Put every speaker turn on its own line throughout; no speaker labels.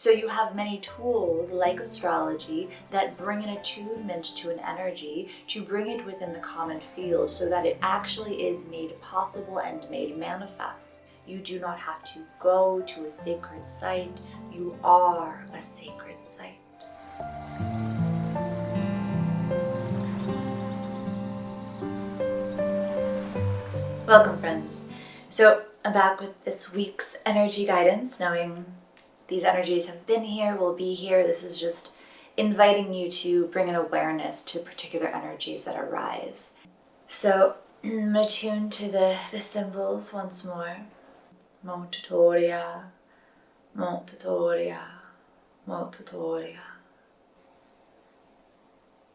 So you have many tools like astrology that bring an attunement to an energy to bring it within the common field so that it actually is made possible and made manifest. You do not have to go to a sacred site. You are a sacred site. Welcome, friends. So I'm back with this week's energy guidance, knowing these energies have been here, will be here. This is just inviting you to bring an awareness to particular energies that arise. So I'm going to tune to the symbols once more. Montatoria, Montatoria, Montatoria.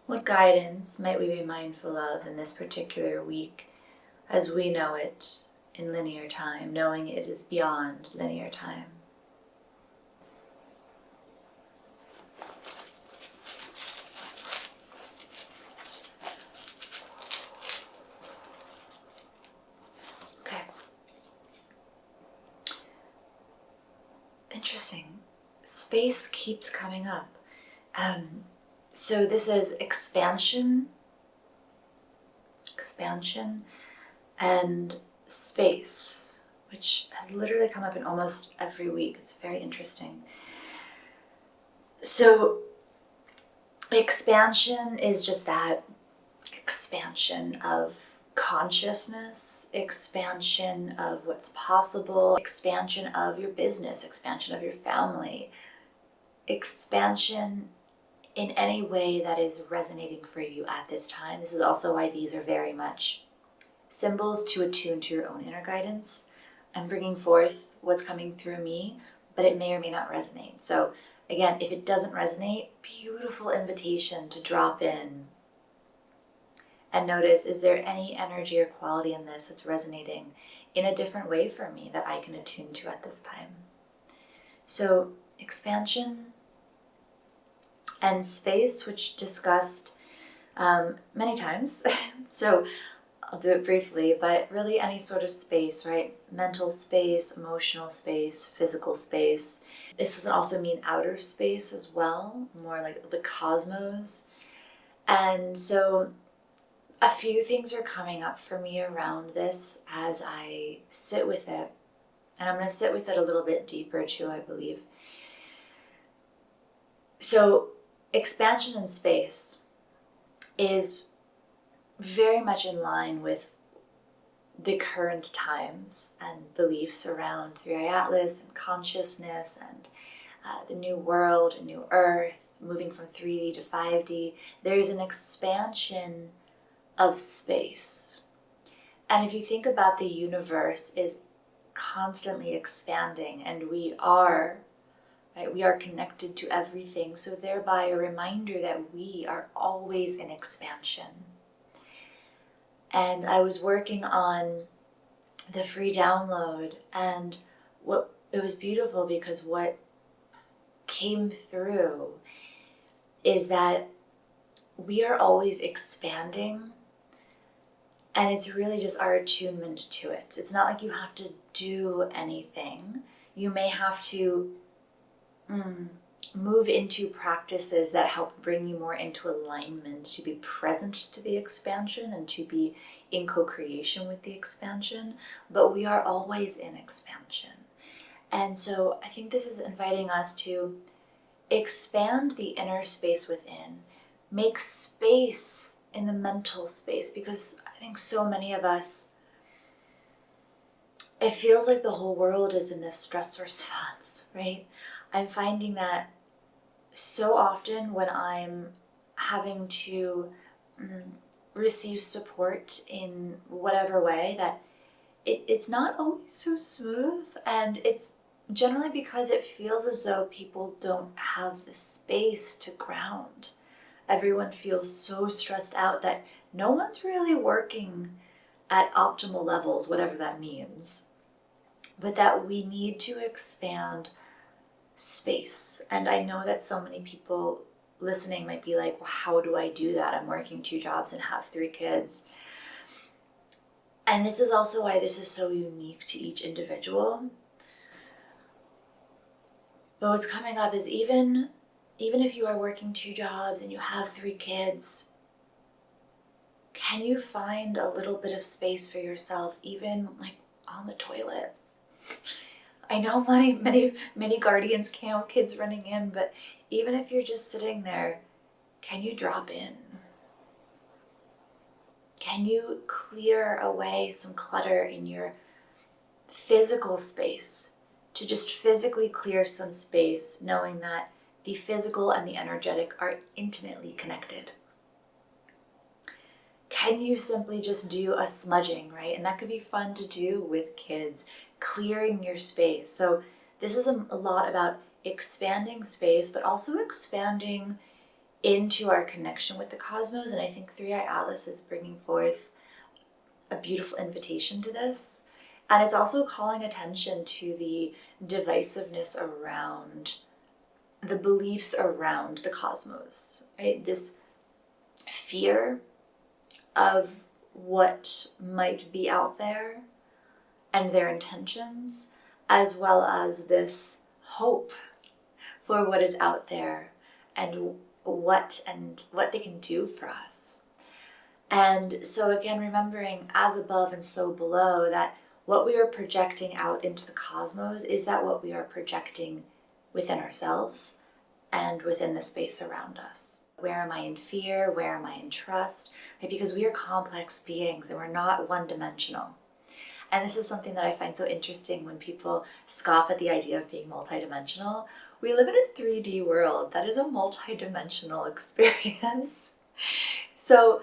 What guidance might we be mindful of in this particular week as we know it in linear time, knowing it is beyond linear time? Okay. Interesting. Space keeps coming up. So this is expansion, and space, which has literally come up in almost every week. It's very interesting. So expansion is just that expansion of consciousness, expansion of what's possible, expansion of your business, expansion of your family, expansion in any way that is resonating for you at this time. This is also why these are very much symbols to attune to your own inner guidance. I'm bringing forth what's coming through me, but it may or may not resonate. So again, if it doesn't resonate, beautiful invitation to drop in and notice, is there any energy or quality in this that's resonating in a different way for me that I can attune to at this time? So expansion and space, which discussed many times. So I'll do it briefly, but really any sort of space, right? Mental space, emotional space, physical space. This doesn't also mean outer space as well, more like the cosmos. And so a few things are coming up for me around this as I sit with it. And I'm going to sit with it a little bit deeper too, I believe. So expansion in space is very much in line with the current times and beliefs around 3i Atlas and consciousness and the new world, a new earth, moving from 3D to 5D. There's an expansion of space. And if you think about the universe is constantly expanding, and we are, right? We are connected to everything, so thereby a reminder that we are always in expansion. And I was working on the free download, and it was beautiful because what came through is that we are always expanding, and it's really just our attunement to it. It's not like you have to do anything. You may have to move into practices that help bring you more into alignment, to be present to the expansion and to be in co-creation with the expansion. But we are always in expansion. And so I think this is inviting us to expand the inner space within, make space in the mental space, because I think so many of us, it feels like the whole world is in this stress response, right? I'm finding that so often when I'm having to receive support in whatever way, that it's not always so smooth, and it's generally because it feels as though people don't have the space to ground. Everyone feels so stressed out that no one's really working at optimal levels, whatever that means, but that we need to expand space. And I know that so many people listening might be like, well, how do I do that? I'm working 2 jobs and have 3 kids. And this is also why this is so unique to each individual. But what's coming up is even if you are working 2 jobs and you have 3 kids, can you find a little bit of space for yourself, even like on the toilet? I know many guardians can't with kids running in, but even if you're just sitting there, can you drop in? Can you clear away some clutter in your physical space, to just physically clear some space, knowing that the physical and the energetic are intimately connected? Can you simply just do a smudging, right? And that could be fun to do with kids, clearing your space. So this is a lot about expanding space, but also expanding into our connection with the cosmos. And I think Three Eye Atlas is bringing forth a beautiful invitation to this. And it's also calling attention to the divisiveness around the beliefs around the cosmos, right? This fear of what might be out there and their intentions, as well as this hope for what is out there and what they can do for us. And so again, remembering as above and so below, that what we are projecting out into the cosmos is that what we are projecting within ourselves and within the space around us. Where am I in fear? Where am I in trust? Right? Because we are complex beings and we're not one-dimensional. And this is something that I find so interesting when people scoff at the idea of being multidimensional. We live in a 3D world. That is a multidimensional experience. So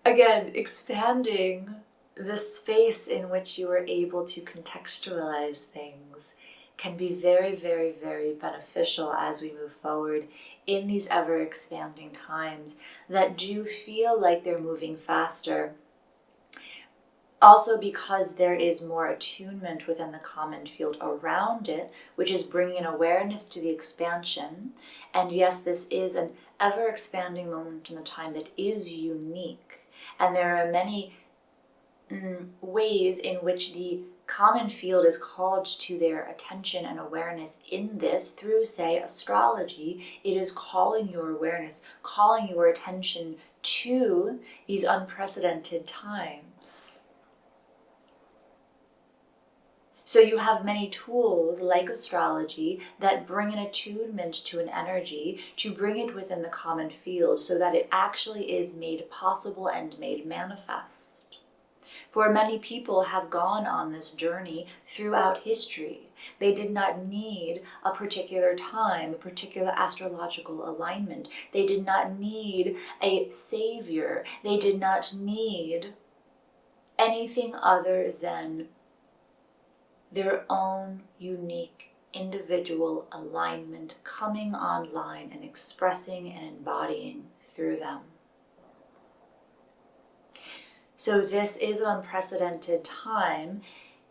again, expanding the space in which you are able to contextualize things can be very, very, very beneficial as we move forward in these ever-expanding times that do feel like they're moving faster. Also because there is more attunement within the common field around it, which is bringing awareness to the expansion. And yes, this is an ever-expanding moment in the time that is unique. And there are many ways in which the common field is called to their attention and awareness in this through, say, astrology. It is calling your awareness, calling your attention to these unprecedented times. So you have many tools like astrology that bring an attunement to an energy, to bring it within the common field so that it actually is made possible and made manifest. For many people have gone on this journey throughout history. They did not need a particular time, a particular astrological alignment. They did not need a savior. They did not need anything other than their own unique individual alignment coming online and expressing and embodying through them. So this is an unprecedented time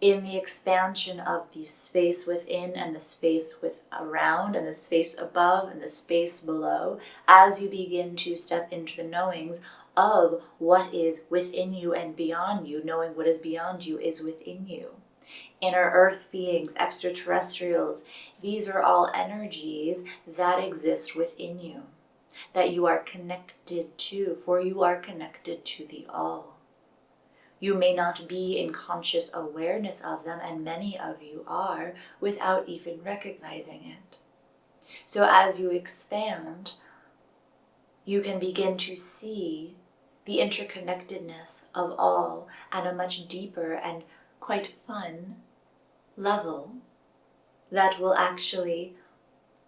in the expansion of the space within and the space around and the space above and the space below, as you begin to step into the knowings of what is within you and beyond you. Knowing what is beyond you is within you. Inner earth beings, extraterrestrials, these are all energies that exist within you, that you are connected to, for you are connected to the all. You may not be in conscious awareness of them, and many of you are, without even recognizing it. So as you expand, you can begin to see the interconnectedness of all at a much deeper and quite fun level that will actually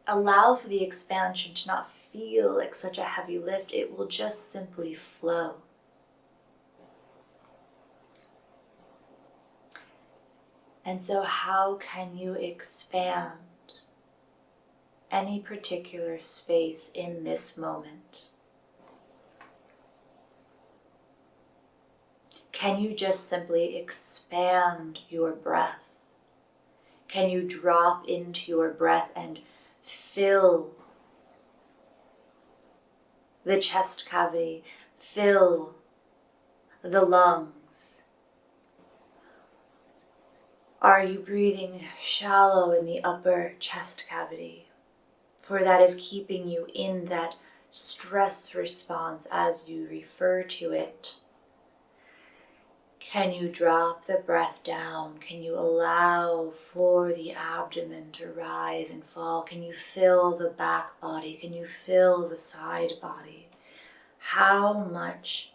allow for the expansion to not feel like such a heavy lift. It will just simply flow. And so how can you expand any particular space in this moment? Can you just simply expand your breath? Can you drop into your breath and fill the chest cavity, fill the lungs? Are you breathing shallow in the upper chest cavity? For that is keeping you in that stress response as you refer to it. Can you drop the breath down? Can you allow for the abdomen to rise and fall? Can you feel the back body? Can you feel the side body? How much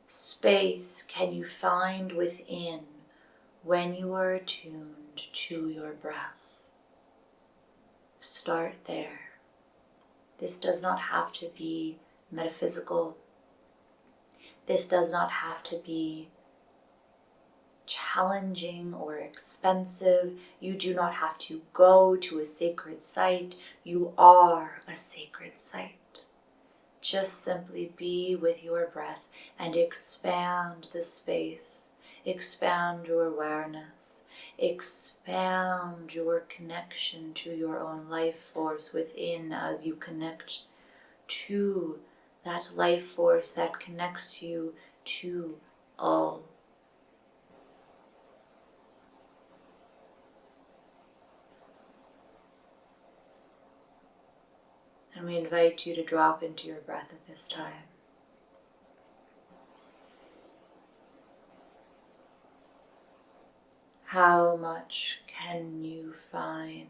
space can you find within when you are attuned to your breath? Start there. This does not have to be metaphysical. This does not have to be challenging or expensive. You do not have to go to a sacred site. You are a sacred site. Just simply be with your breath and expand the space. Expand your awareness. Expand your connection to your own life force within as you connect to that life force that connects you to all. And we invite you to drop into your breath at this time. How much can you find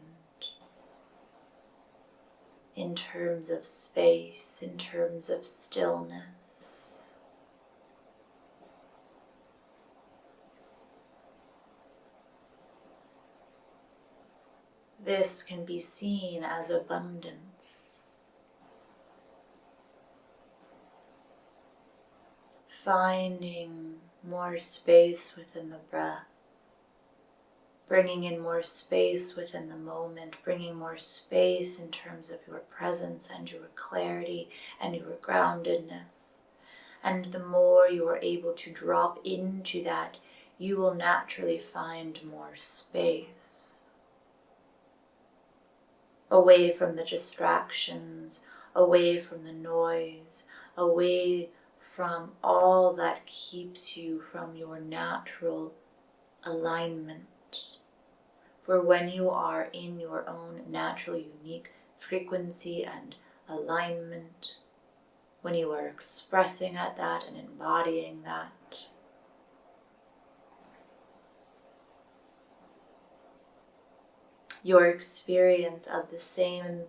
in terms of space, in terms of stillness? This can be seen as abundance. Finding more space within the breath. Bringing in more space within the moment, bringing more space in terms of your presence and your clarity and your groundedness. And the more you are able to drop into that, you will naturally find more space. Away from the distractions, away from the noise, away from all that keeps you from your natural alignment. For when you are in your own natural, unique frequency and alignment, when you are expressing at that and embodying that, your experience of the same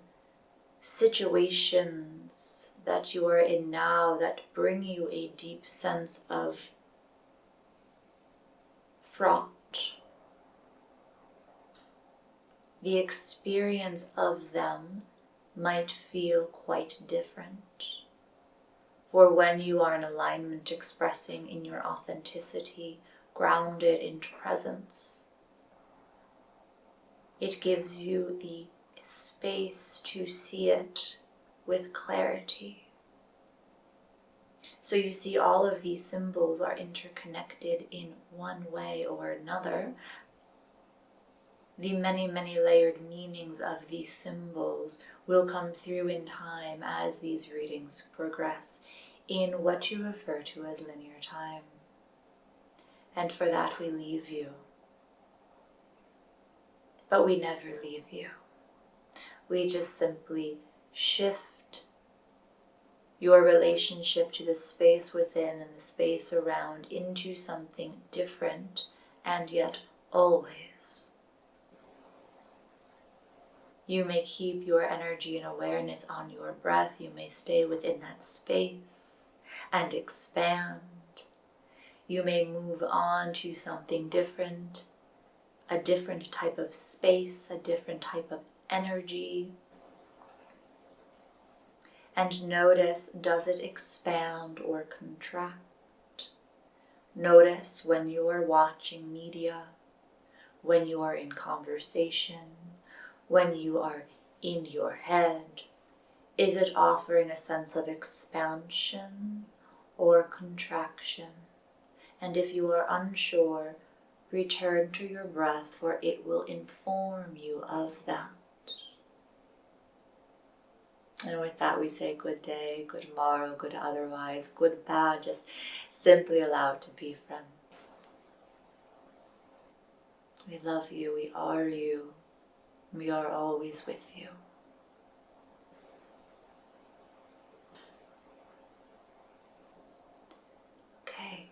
situations that you are in now that bring you a deep sense of fraught, the experience of them might feel quite different. For when you are in alignment, expressing in your authenticity, grounded in presence, it gives you the space to see it with clarity. So you see all of these symbols are interconnected in one way or another. The many, many layered meanings of these symbols will come through in time as these readings progress in what you refer to as linear time. And for that we leave you. But we never leave you. We just simply shift your relationship to the space within and the space around into something different, and yet always. You may keep your energy and awareness on your breath. You may stay within that space and expand. You may move on to something different, a different type of space, a different type of energy. And notice, does it expand or contract? Notice when you are watching media, when you are in conversation, when you are in your head. Is it offering a sense of expansion or contraction? And if you are unsure, return to your breath, for it will inform you of that. And with that we say good day, good morrow, good otherwise, good bad, just simply allow it to be, friends. We love you, we are you. We are always with you. Okay.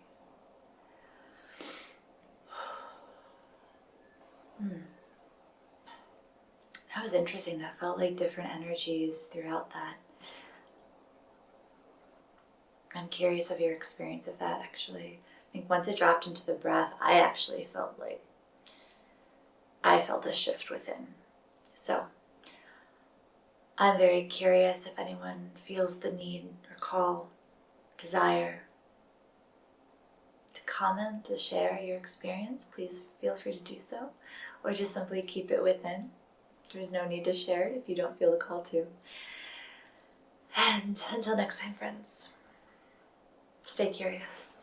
That was interesting. That felt like different energies throughout that. I'm curious of your experience of that, actually. I think once it dropped into the breath, I actually felt like I felt a shift within. So I'm very curious if anyone feels the need or call, desire to comment, to share your experience. Please feel free to do so, or just simply keep it within. There's no need to share it if you don't feel the call to. And until next time, friends, stay curious.